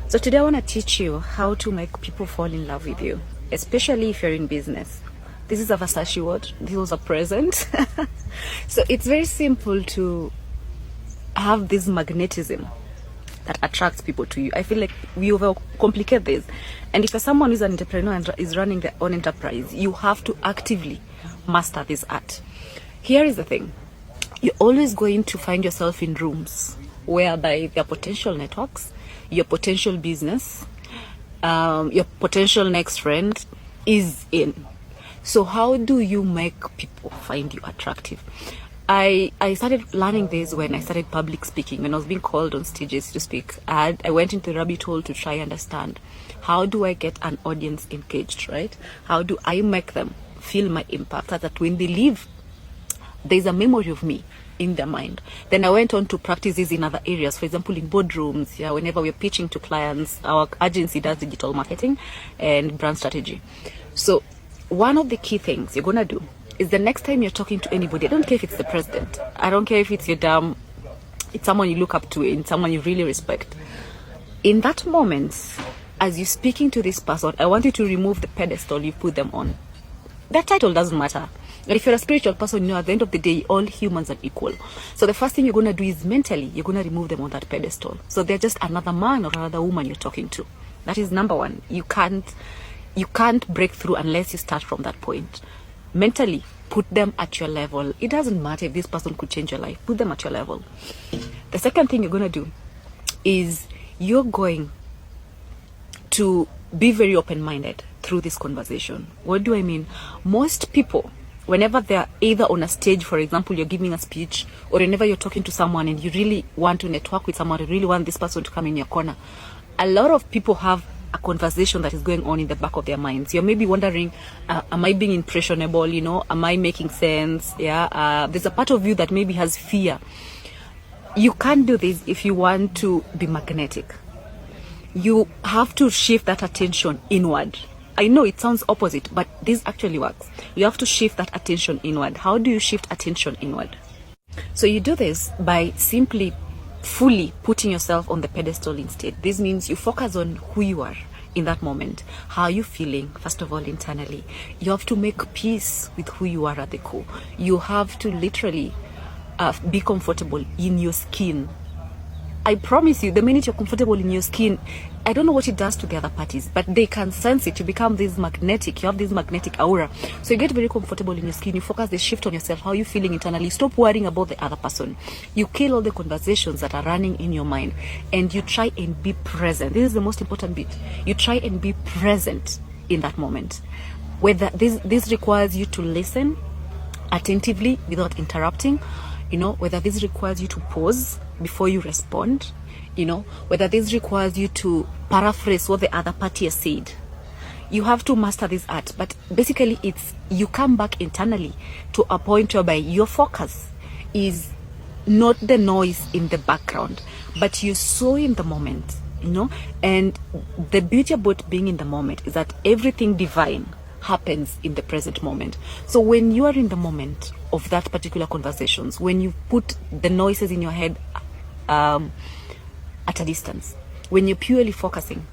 So today I want to teach you how to make people fall in love with you, especially if you're in business. This is a Versace word. This was a present. So it's very simple to have this magnetism that attracts people to you. I feel like we overcomplicate this. And if you're someone who's an entrepreneur and is running their own enterprise, you have to actively master this art. Here is the thing. You're always going to find yourself in rooms whereby there are potential networks, your potential business, your potential next friend is in. So how do you make people find you attractive? I started learning this when I started public speaking, when I was being called on stages to speak. I went into the rabbit hole to try and understand, how do I get an audience engaged, right? How do I make them feel my impact, so that when they leave, there's a memory of me in their mind. Then I went on to practice this in other areas. For example, in boardrooms, whenever we're pitching to clients, our agency does digital marketing and brand strategy. So one of the key things you're gonna do is, the next time you're talking to anybody, I don't care if it's the president, I don't care if it's your dam, it's someone you look up to and someone you really respect. In that moment, as you're speaking to this person, I want you to remove the pedestal you put them on. That title doesn't matter. But if you're a spiritual person, at the end of the day, all humans are equal. So the first thing you're going to do is, mentally, you're going to remove them on that pedestal. So they're just another man or another woman you're talking to. That is number one. You can't break through unless you start from that point. Mentally, put them at your level. It doesn't matter if this person could change your life. Put them at your level. The second thing you're going to do is, you're going to be very open-minded through this conversation. What do I mean? Most people, whenever they're either on a stage, for example, you're giving a speech, or whenever you're talking to someone and you really want to network with someone, you really want this person to come in your corner, a lot of people have a conversation that is going on in the back of their minds. You're maybe wondering, am I being impressionable? Am I making sense? There's a part of you that maybe has fear. You can't do this if you want to be magnetic. You have to shift that attention inward. I know it sounds opposite, but this actually works. You have to shift that attention inward. How do you shift attention inward? So you do this by simply fully putting yourself on the pedestal instead. This means you focus on who you are in that moment. How are you feeling? First of all, internally. You have to make peace with who you are at the core. You have to literally be comfortable in your skin. I promise you, the minute you're comfortable in your skin, I don't know what it does to the other parties, but they can sense it. You become this magnetic. You have this magnetic aura. So you get very comfortable in your skin. You focus the shift on yourself. How are you feeling internally? Stop worrying about the other person. You kill all the conversations that are running in your mind, and you try and be present. This is the most important bit. You try and be present in that moment. Whether this requires you to listen attentively without interrupting, whether this requires you to pause before you respond, whether this requires you to paraphrase what the other party has said. You have to master this art. But basically, it's, you come back internally to a point whereby your focus is not the noise in the background, but you're so in the moment, and the beauty about being in the moment is that everything divine happens in the present moment. So when you are in the moment of that particular conversations, when you put the noises in your head at a distance, when you're purely focusing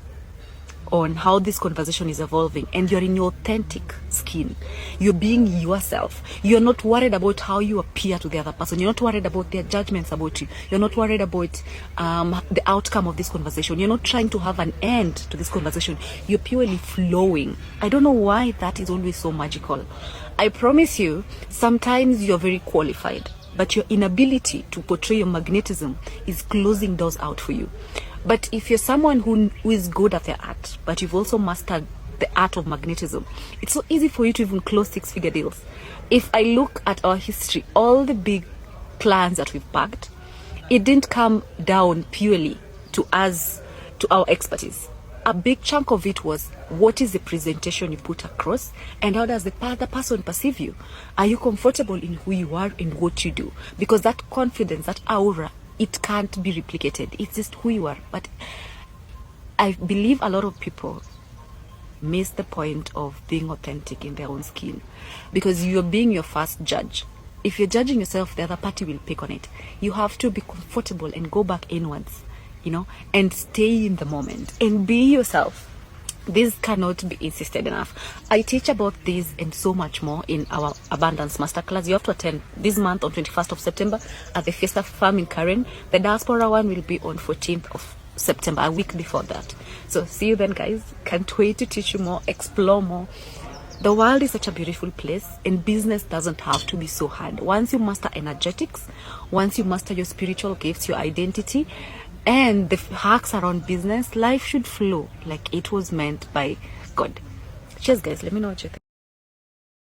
on how this conversation is evolving, and you're in your authentic skin, you're being yourself. You're not worried about how you appear to the other person. You're not worried about their judgments about you. You're not worried about the outcome of this conversation. You're not trying to have an end to this conversation. You're purely flowing. I don't know why that is always so magical. I promise you, sometimes you're very qualified, but your inability to portray your magnetism is closing doors out for you. But if you're someone who is good at their art, but you've also mastered the art of magnetism, it's so easy for you to even close six-figure deals. If I look at our history, all the big plans that we've backed, it didn't come down purely to us, to our expertise. A big chunk of it was, what is the presentation you put across, and how does the other person perceive you? Are you comfortable in who you are and what you do? Because that confidence, that aura, it can't be replicated. It's just who you are. But I believe a lot of people miss the point of being authentic in their own skin, because you're being your first judge. If you're judging yourself, the other party will pick on it. You have to be comfortable and go back inwards and stay in the moment and be yourself. This cannot be insisted enough. I teach about this and so much more in our Abundance Masterclass. You have to attend this month on 21st of September at the Fiesta Farm in Karen. The Diaspora one will be on 14th of September, a week before that. So see you then, guys. Can't wait to teach you more, explore more. The world is such a beautiful place, and business doesn't have to be so hard. Once you master energetics, once you master your spiritual gifts, your identity, and the hacks around business, life should flow like it was meant by God. Cheers, guys. Let me know what you think.